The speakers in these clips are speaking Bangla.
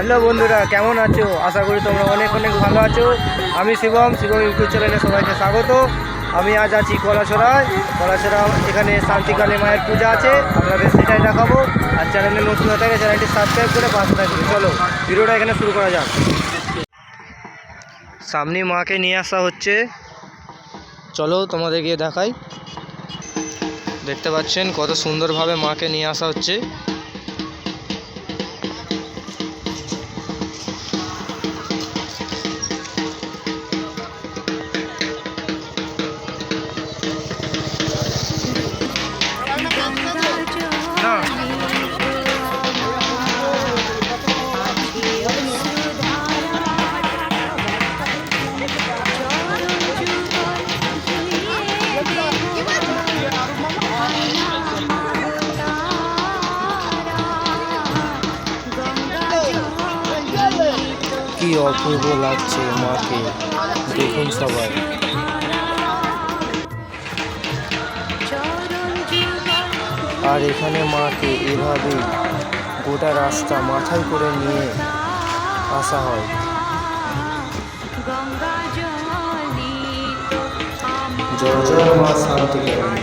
হ্যালো বন্ধুরা, কেমন আছো? আশা করি তোমরা অনেক অনেক ভালো আছো। আমি শিবম ইউটিউব চ্যানেলে সবাইকে স্বাগত। আমি আজ আছি কলাছড়ায়। এখানে শান্তিকালী মায়ের পূজা আছে, আপনাদের সেটাই দেখাবো। আর চ্যানেলে নতুন হয়ে থাকে চ্যানেলটি সাবস্ক্রাইব করে পাশে থাকবে। চলো ভিডিওটা এখানে শুরু করা যাক। সামনে মাকে নিয়ে আসা হচ্ছে, চলো তোমাদের গিয়ে দেখাই। দেখতে পাচ্ছেন কত সুন্দরভাবে মাকে নিয়ে আসা হচ্ছে। কি অপূর্ব লাগছে মাকে, দেখুন সবাই। আর এখানে মাকে এভাবে গোটা রাস্তা মাথায় করে নিয়ে আসা হয়। জয় জয় মা শান্তিকালী।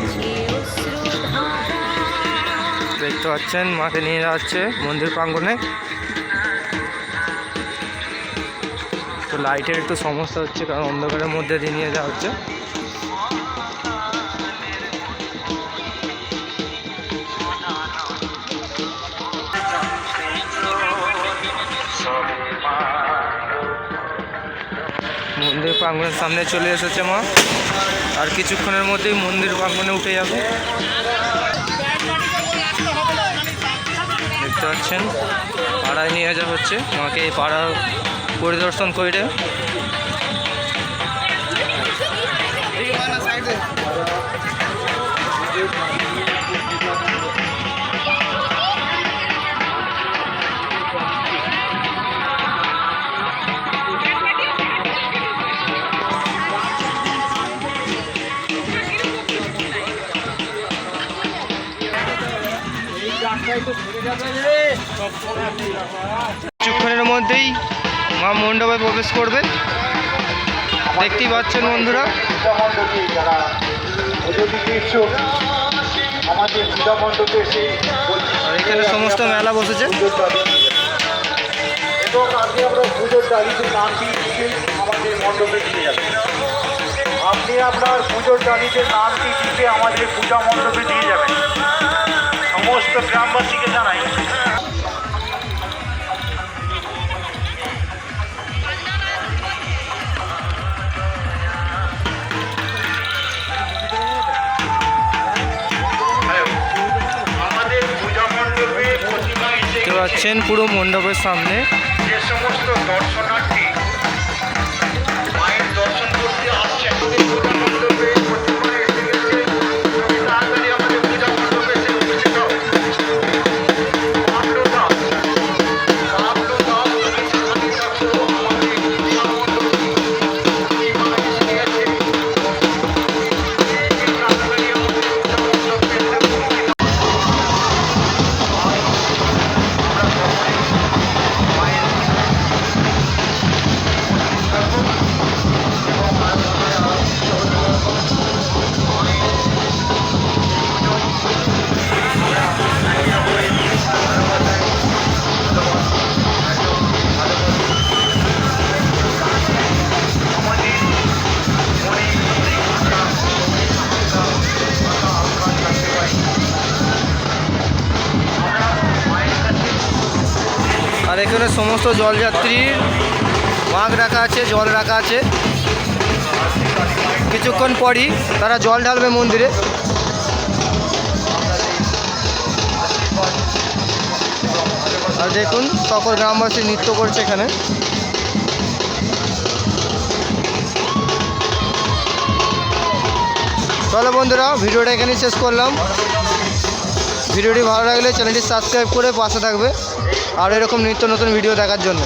দেখতে পাচ্ছেন মাকে নিয়ে যাচ্ছে মন্দির প্রাঙ্গণে। তো লাইটের একটু সমস্যা হচ্ছে, কারণ অন্ধকারের মধ্যে দিয়ে নিয়ে যাওয়া হচ্ছে। মন্দির প্রাঙ্গণের সামনে চলে এসেছে মা, আর কিছুক্ষণের মধ্যেই মন্দির প্রাঙ্গণে উঠে যাবে। দেখতে পাচ্ছেন পাড়ায় নিয়ে যাওয়া হচ্ছে মাকে। এই পাড়া পরিদর্শন করে কিছুক্ষণের মধ্যেই মা মণ্ডপে প্রবেশ করবে। দেখতেই পাচ্ছেন বন্ধুরা, এখানে সমস্ত মেলা বসেছে। এবং আগে আমরা পুজোর ডালিতে নাম দিয়ে আমাদের মণ্ডপে দিয়ে যাবেন। আপনি আপনার পুজোর ডালিতে নামটি দিতে আমাদের পূজা মণ্ডপে দিয়ে যাবেন। সমস্ত গ্রামবাসীকে জানাই, আমাদের পূজা মণ্ডপে প্রতিমা দেখতে পাচ্ছেন পুরো মণ্ডপের সামনে যে সমস্ত দর্শনার্থী মায়ের দর্শন করতে আসছেন, পূজা মণ্ডপে প্রতিমা এসে গেছে। তাড়াতাড়ি আমাদের পূজা মণ্ডপে এসে উপস্থিত হও। আর এখানে সমস্ত জলযাত্রীর মাগ রাখা আছে, জল রাখা আছে। কিছুক্ষণ পরই তারা জল ঢালবে মন্দিরে। আর দেখুন সকল গ্রামবাসী নৃত্য করছে এখানে। চলো বন্ধুরা, ভিডিওটা এখানেই শেষ করলাম। ভিডিওটি ভালো লাগলে চ্যানেলটি সাবস্ক্রাইব করে পাশে থাকবে আর এরকম নিত্য নতুন ভিডিও দেখার জন্য।